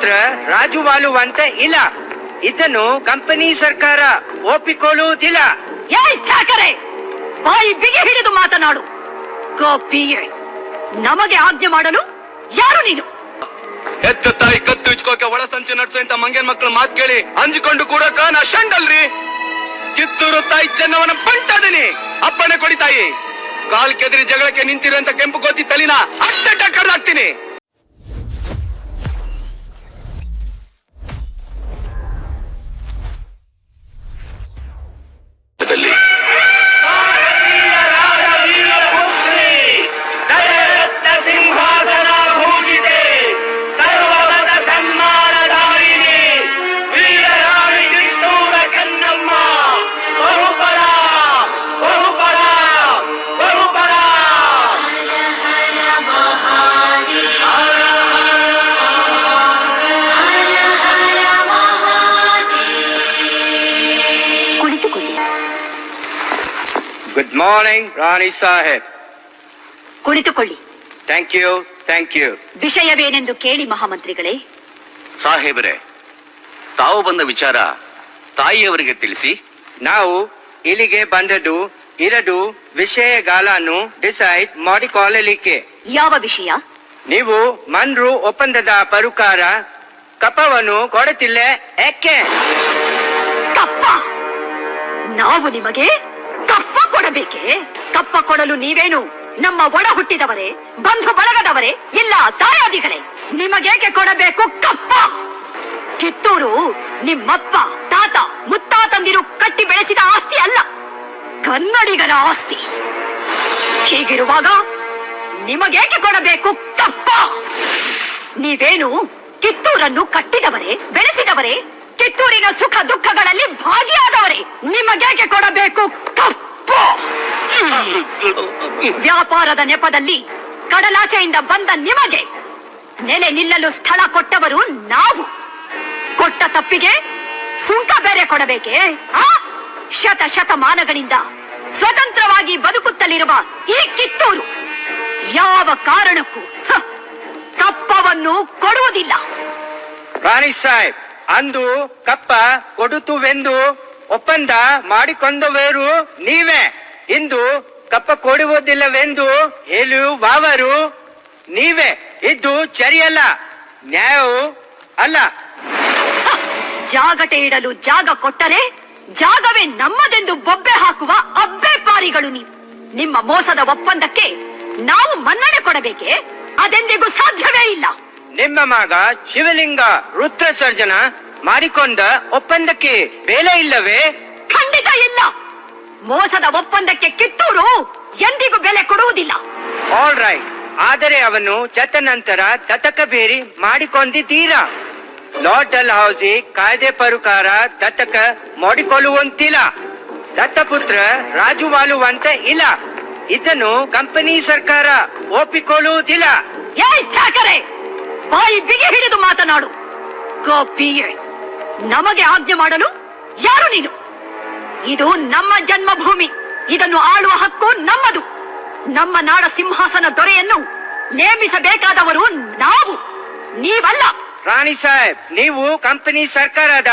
ದತ್ತಪುತ್ರ ರಾಜುವಾಲುವಂತ ಇಲ್ಲ. ಇದನ್ನು ಕಂಪನಿ ಸರ್ಕಾರ ಒಪ್ಪಿಕೊಳ್ಳುವುದಿಲ್ಲ. ಬಾಯಿ ಬಿಗಿ ಹಿಡಿದು ಮಾತನಾಡು. ಗೋಪಿಯೇ, ನಮಗೆ ಆಜ್ಞೆ ಮಾಡಲು ಯಾರು ನೀನು? ಹೆತ್ತ ತಾಯಿ ಕತ್ತು ಇಚ್ಕೋಕೆ ಒಳ ಸಂಚು ನಡೆಸುವಂತ ಮಂಗನ್ ಮಕ್ಕಳು ಮಾತು ಕೇಳಿ ಅಂಜಿಕೊಂಡು ಕೂಡಕ ನಾ ಶಂಡಲ್ರಿ. ಕಿತ್ತೂರು ತಾಯಿ ಚೆನ್ನವನ ಬಂಟದನಿ ಅಪ್ಪಣೆ ಕೊಡಿ ತಾಯಿ. ಕಾಲ್ ಕೆದರಿ ಜಗಳಕ್ಕೆ ನಿಂತಿರುವಂತ ಕೆಂಪು ಗೋತಿ ತಲಿನ ಅಷ್ಟಟ ಕಡ್ದಾಕ್ತೀನಿ. ಗುಡ್ ಮಾರ್ನಿಂಗ್ ರಾಣಿ ಸಾಹೇಬ್. ಕುಳಿತುಕೊಳ್ಳಿ. Thank you, thank you. ವಿಷಯವೇನೆಂದು ಕೇಳಿ ಮಹಾಮಂತ್ರಿಗಳೇ. ಸಾಹೇಬರೇ, ತಾವು ಬಂದ ವಿಚಾರ ತಾಯಿಯವರಿಗೆ ತಿಳಿಸಿ. ನಾವು ಇಲ್ಲಿಗೆ ಬಂದದ್ದು ಇರದು ವಿಷಯಗಳನ್ನು ಡಿಸೈಡ್ ಮಾಡಿಕೊಳ್ಳಲಿಕ್ಕೆ. ಯಾವ ವಿಷಯ? ನೀವು ಮನ್ರು ಒಪ್ಪಂದದ ಪ್ರಕಾರ ಕಪ್ಪವನ್ನು ಕೊಡುತ್ತಿಲ್ಲ ಯಾಕೆ? ಕಪ್ಪ? ನಾವು ನಿಮಗೆ ಕಪ್ಪ ಕೊಡಬೇಕೆ? ಕಪ್ಪ ಕೊಡಲು ನೀವೇನು ನಮ್ಮ ಒಡ ಹುಟ್ಟಿದವರೇ, ಬಂಧು ಬಳಗದವರೇ, ಇಲ್ಲ ತಾಯಾದಿಗಳೇ? ನಿಮಗೇಕೆ ಕೊಡಬೇಕು ಕಪ್ಪ? ಕಿತ್ತೂರು ನಿಮ್ಮಪ್ಪ ತಾತ ಮುತ್ತಾತಂದಿರು ಕಟ್ಟಿ ಬೆಳೆಸಿದ ಆಸ್ತಿ ಅಲ್ಲ, ಕನ್ನಡಿಗರ ಆಸ್ತಿ. ಹೀಗಿರುವಾಗ ನಿಮಗೇಕೆ ಕೊಡಬೇಕು ಕಪ್ಪ? ನೀವೇನು ಕಿತ್ತೂರನ್ನು ಕಟ್ಟಿದವರೇ, ಬೆಳೆಸಿದವರೇ, ಕಿತ್ತೂರಿನ ಸುಖ ದುಃಖಗಳಲ್ಲಿ ಭಾಗಿಯಾದವರೇ. ನಿಮಗೇಕೆ ಕೊಡಬೇಕು ಕಪ್ಪು? ವ್ಯಾಪಾರದ ನೆಪದಲ್ಲಿ ಕಡಲಾಚೆಯಿಂದ ಬಂದ ನಿಮಗೆ ನೆಲೆ ನಿಲ್ಲಲು ಸ್ಥಳ ಕೊಟ್ಟವರು ನಾವು. ಕೊಟ್ಟ ತಪ್ಪಿಗೆ ಸುಂಕ ಬೇರೆ ಕೊಡಬೇಕೆ? ಶತಮಾನಗಳಿಂದ ಸ್ವತಂತ್ರವಾಗಿ ಬದುಕುತ್ತಲಿರುವ ಈ ಕಿತ್ತೂರು ಯಾವ ಕಾರಣಕ್ಕೂ ಕಪ್ಪವನ್ನು ಕೊಡುವುದಿಲ್ಲ. ರಾಣಿ ಸಾಹೇಬ್, ಅಂದು ಕಪ್ಪ ಕೊಡುತ್ತುವೆಂದು ಒಪ್ಪಂದ ಮಾಡಿಕೊಂಡವರು ನೀವೇ. ಇಂದು ಕಪ್ಪ ಕೊಡುವುದಿಲ್ಲವೆಂದು ಹೇಳುವವರು ನೀವೇ. ಇದು ಸರಿಯಲ್ಲ, ನ್ಯಾಯವೂ ಅಲ್ಲ. ಜಾಗಟೆ ಇಡಲು ಜಾಗ ಕೊಟ್ಟರೆ ಜಾಗವೇ ನಮ್ಮದೆಂದು ಬೊಬ್ಬೆ ಹಾಕುವ ಅಬ್ಬೆ ಪಾರಿಗಳು ನೀವು. ನಿಮ್ಮ ಮೋಸದ ಒಪ್ಪಂದಕ್ಕೆ ನಾವು ಮನ್ನಣೆ ಕೊಡಬೇಕೆ? ಅದೆಂದಿಗೂ ಸಾಧ್ಯವೇ ಇಲ್ಲ. ನಿಮ್ಮ ಮಗ ಶಿವಲಿಂಗ ರುದ್ರ ಸರ್ಜನ ಮಾಡಿಕೊಂಡ ಒಪ್ಪಂದಕ್ಕೆ ಬೆಲೆ ಇಲ್ಲವೇ? ಖಂಡಿತ ಇಲ್ಲ. ಮೋಸದ ಒಪ್ಪಂದಕ್ಕೆ ಕಿತ್ತೂರು ಎಂದಿಗೂ ಬೆಲೆ ಕೊಡುವುದಿಲ್ಲ. ಆಲ್ ರೈಟ್, ಆದರೆ ಅವನು ಚತ್ತ ನಂತರ ದತ್ತಕ ಬೇರಿ ಮಾಡಿಕೊಂಡಿದ್ದೀರಾ. ಲಾರ್ಡ್ ಡಲ್ ಹೌಸಿ ಕಾಯ್ದೆ ಪ್ರಕಾರ ದತ್ತಕ ಮಾಡಿಕೊಳ್ಳುವಂತಿಲ್ಲ. ದತ್ತಪುತ್ರ ರಾಜುವಾಲುವಂತ ಇಲ್ಲ. ಇದನ್ನು ಕಂಪನಿ ಸರ್ಕಾರ ಒಪ್ಪಿಕೊಳ್ಳುವುದಿಲ್ಲ. ಬಾಯಿ ಬಿಗಿ ಹಿಡಿದು ಮಾತನಾಡು. ಗೋಪಿಯೇ, ನಮಗೆ ಆಜ್ಞೆ ಮಾಡಲು ಯಾರು ನೀನು? ಇದು ನಮ್ಮ ಜನ್ಮಭೂಮಿ. ಇದನ್ನು ಆಳುವ ಹಕ್ಕು ನಮ್ಮದು. ನಮ್ಮ ನಾಡ ಸಿಂಹಾಸನ ದೊರೆಯನ್ನು ನೇಮಿಸಬೇಕಾದವರು ನಾವು, ನೀವಲ್ಲ. ರಾಣಿ ಸಾಹೇಬ್, ನೀವು ಕಂಪನಿ ಸರ್ಕಾರದ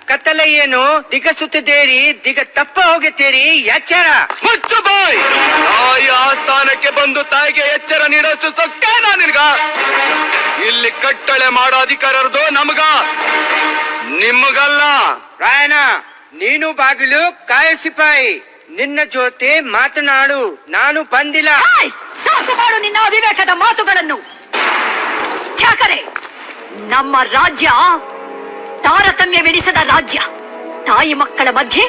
ಕತ್ತಲೆಯನ್ನು ದಿಗಸುತ್ತಿದ್ದೀರಿ. ದಿಗ ತಪ್ಪ ಹೋಗುತ್ತೀರಿ. ಎಚ್ಚರ. ಮುಚ್ಚು ಬಾಯ್. ತಾಯಿ ಆಸ್ಥಾನಕ್ಕೆ ಬಂದು ತಾಯಿಗೆ ಎಚ್ಚರ ನೀಡಷ್ಟು ಸೊಕ್ಕೇನಾ ನಿನ್ಗ? ಇಲ್ಲಿ ಕಟ್ಟಳೆ ಮಾಡೋ ಅಧಿಕಾರದ್ದು ನಮಗ, ನಿಮಗಲ್ಲ. ರಾಯಣ್ಣ, ನೀನು ಬಾಗಿಲು ಕಾಯ ಸಿಪಾಯಿ. ನಿನ್ನ ಜೊತೆ ಮಾತನಾಡು ನಾನು ಬಂದಿಲ್ಲ. ಸಾಕು ಮಾಡು ನಿನ್ನ ಅವಿವೇಕದ ಮಾತುಗಳನ್ನು. ಚಾಕರೆ, ನಮ್ಮ ರಾಜ್ಯ ತಾರತಮ್ಯವೆನಿಸದ ರಾಜ್ಯ. ತಾಯಿ ಮಕ್ಕಳ ಮಧ್ಯೆ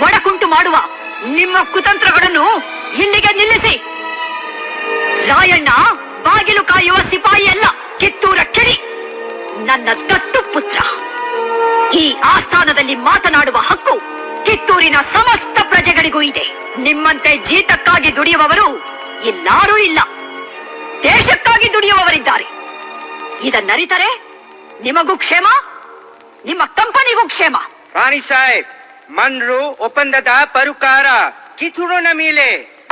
ಒಡಕುಂಟು ಮಾಡುವ ನಿಮ್ಮ ಕುತಂತ್ರಗಳನ್ನು ಇಲ್ಲಿಗೆ ನಿಲ್ಲಿಸಿ. ರಾಯಣ್ಣ ಬಾಗಿಲು ಕಾಯುವ ಸಿಪಾಯಿ ಅಲ್ಲ, ಕಿತ್ತೂರ ಕಿಡಿ. ನನ್ನ ದತ್ತು ಪುತ್ರ. ಈ ಆಸ್ಥಾನದಲ್ಲಿ ಮಾತನಾಡುವ ಹಕ್ಕು ಕಿತ್ತೂರಿನ ಸಮಸ್ತ ಪ್ರಜೆಗಳಿಗೂ ಇದೆ. ನಿಮ್ಮಂತೆ ಜೀತಕ್ಕಾಗಿ ದುಡಿಯುವವರು ಎಲ್ಲರೂ ಇಲ್ಲ, ದೇಶಕ್ಕಾಗಿ ದುಡಿಯುವವರಿದ್ದಾರೆ. ಇದನ್ನರಿತರೆ ನಿಮಗೂ ಕ್ಷೇಮ, ನಿಮ್ಮ ಕಂಪನಿಗೂ ಕ್ಷೇಮ. ರಾಣಿ ಸಾಹೇಬ್, ಮನ್ರು ಒಪ್ಪಂದದ ಪ್ರಕಾರ ಕಿತ್ತೂರಿನ ಮೇಲೆ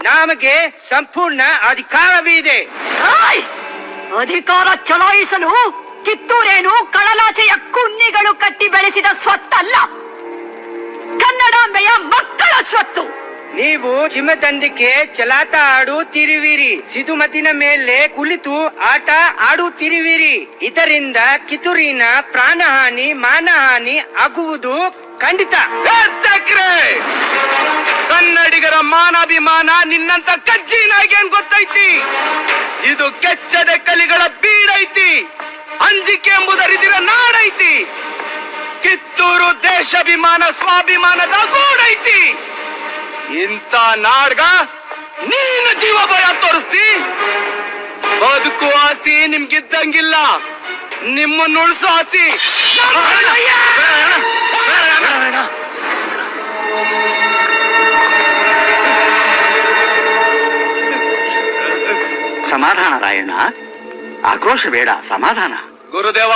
ನಮಗೆ ಸಂಪೂರ್ಣ ಅಧಿಕಾರವಿದೆ. ಅಧಿಕಾರ ಚಲಾಯಿಸಲು ಕಿತ್ತೂರೇನು ಕಡಲಾಚೆಯ ಕುನ್ನಿಗಳು ಕಟ್ಟಿ ಬೆಳೆಸಿದ ಸ್ವತ್ತಲ್ಲ, ಕನ್ನಡಾಂಬೆಯ ಮಕ್ಕಳ ಸ್ವತ್ತು. ನೀವು ಚಿಮ್ಮದಂದಿಗೆ ಚಲಾಟ ಆಡುತ್ತಿರುವಿರಿ, ಸಿದುಮತಿನ ಮೇಲೆ ಕುಳಿತು ಆಟ ಆಡುತ್ತಿರುವಿರಿ. ಇದರಿಂದ ಕಿತ್ತೂರಿನ ಪ್ರಾಣಹಾನಿ ಮಾನಹಾನಿ ಆಗುವುದು ಖಂಡಿತ. ಕನ್ನಡಿಗರ ಮಾನಾಭಿಮಾನ ನಿನ್ನಂತ ಕಜ್ಜಿನಾಗೇನ್ ಗೊತ್ತೈತಿ? ಇದು ಕೆಚ್ಚದ ಕಲಿಗಳ ಬೀಡೈತಿ, ಅಂಜಿಕೆ ಎಂಬುದರಿದಿರ ನಾಡೈತಿ. ಕಿತ್ತೂರು ದೇಶಾಭಿಮಾನ ಸ್ವಾಭಿಮಾನದ ಗೂಡೈತಿ. ಇಂಥ ನಾಡ್ಗ ನೀನು ಜೀವ ಭಯ ತೋರಿಸ್ತಿ? ಬದುಕು ಆಸಿ ನಿಮ್ಗಿದ್ದಂಗಿಲ್ಲ, ನಿಮ್ಮನ್ನು ಉಳಿಸೋ ಆಸಿ. ಸಮಾಧಾನ ರಾಯಣ್ಣ, ಆಕ್ರೋಶ ಬೇಡ, ಸಮಾಧಾನ. ಗುರುದೇವ,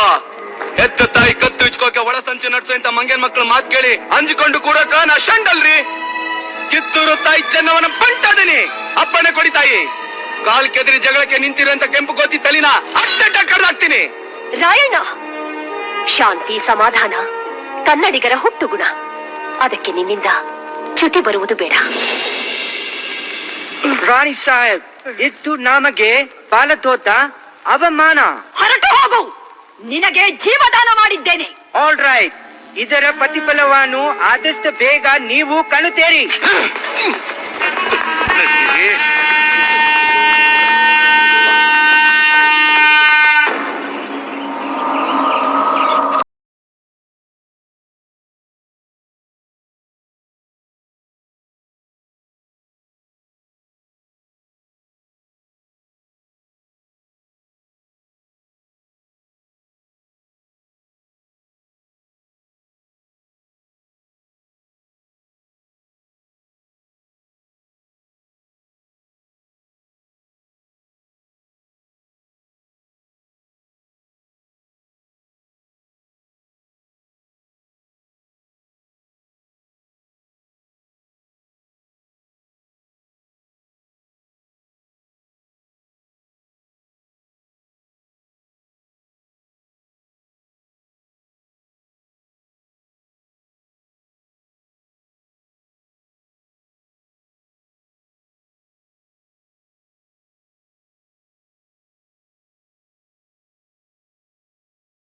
ಹೆತ್ತ ತಾಯಿ ಕತ್ತು ಇಚ್ಕೋಕೆ ಒಳ ಸಂಚು ನಡ್ಸೋ ಇಂತ ಮಂಗನ್ ಮಕ್ಳು ಮಾತ್ ಕೇಳಿ ಅಂಜಿಕೊಂಡು ಕೂಡಕ ನಾ ಶಂಡಲ್ರಿ. ಕಿತ್ತೂರು ತಾಯಿ ಚೆನ್ನವನ ಬಂಟದನಿ, ಅಪ್ಪಣೆ ಕೊಡಿ ತಾಯಿ. ಕಾಲ್ ಕೆದರಿ ಜಗಳಕ್ಕೆ ನಿಂತಿರೋಂತ ಕೆಂಪು ಗೋತಿ ತಲಿನ ಅಷ್ಟಟ ಕಡ್ದಾಕ್ತೀನಿ. ರಾಯಣ್ಣ, ಶಾಂತಿ ಸಮಾಧಾನ ಕನ್ನಡಿಗರ ಹುಟ್ಟುಗುಣ. ಅದಕ್ಕೆ ನಿನ್ನಿಂದ ಚ್ಯುತಿ ಬರುವುದು ಬೇಡ. ರಾಣಿ ಸಾಹೇಬ್, ಇದು ನಮಗೆ ಪಾಲತೋತ ಅವಮಾನ. ಹೊರಟು ಹೋಗು, ನಿನಗೆ ಜೀವದಾನ ಮಾಡಿದ್ದೇನೆ. ಆಲ್ ರೈಟ್, ಇದರ ಪ್ರತಿಫಲವನ್ನು ಆದಷ್ಟು ಬೇಗ ನೀವು ಕಾಣುತ್ತೀರಿ.